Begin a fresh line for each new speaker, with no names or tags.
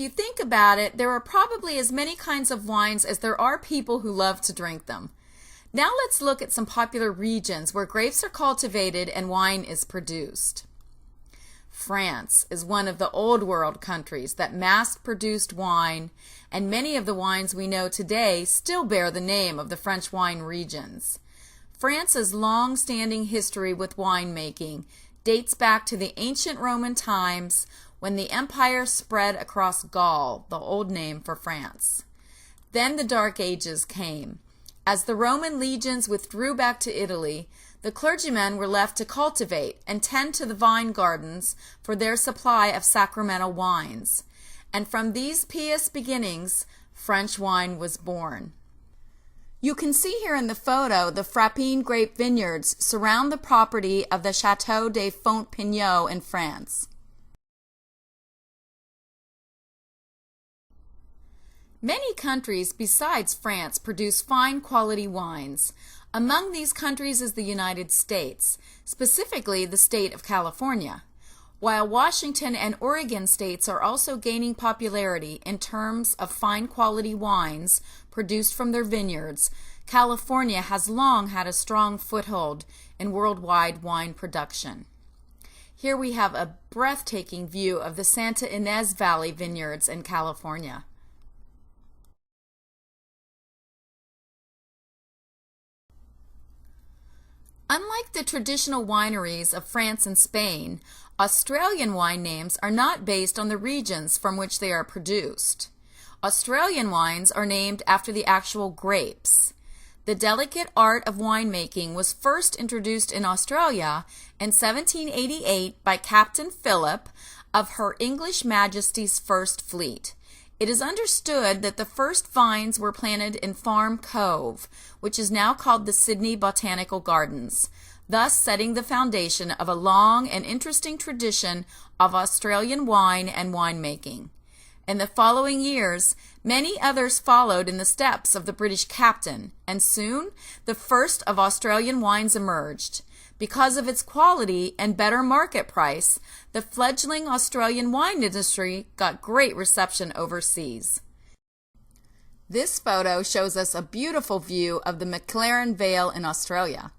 you think about it, there are probably as many kinds of wines as there are people who love to drink them. Now let's look at some popular regions where grapes are cultivated and wine is produced. France is one of the old world countries that mass-produced wine, and many of the wines we know today still bear the name of the French wine regions. France's long-standing history with winemaking dates back to the ancient Roman times when the empire spread across Gaul, the old name for France. Then the Dark Ages came. As the Roman legions withdrew back to Italy, the clergymen were left to cultivate and tend to the vine gardens for their supply of sacramental wines. And from these pious beginnings, French wine was born. You can see here in the photo the Frappin grape vineyards surround the property of the Chateau de Fontpigneau in France. Many countries besides France produce fine quality wines. Among these countries is the United States, specifically the state of California. While Washington and Oregon states are also gaining popularity in terms of fine quality wines produced from their vineyards, California has long had a strong foothold in worldwide wine production. Here we have a breathtaking view of the Santa Ynez Valley vineyards in California. Unlike the traditional wineries of France and Spain, Australian wine names are not based on the regions from which they are produced. Australian wines are named after the actual grapes. The delicate art of winemaking was first introduced in Australia in 1788 by Captain Phillip of Her English Majesty's First Fleet. It is understood that the first vines were planted in Farm Cove, which is now called the Sydney Botanical Gardens, thus setting the foundation of a long and interesting tradition of Australian wine and winemaking. In the following years, many others followed in the steps of the British captain, and soon the first of Australian wines emerged. Because of its quality and better market price, the fledgling Australian wine industry got great reception overseas. This photo shows us a beautiful view of the McLaren Vale in Australia.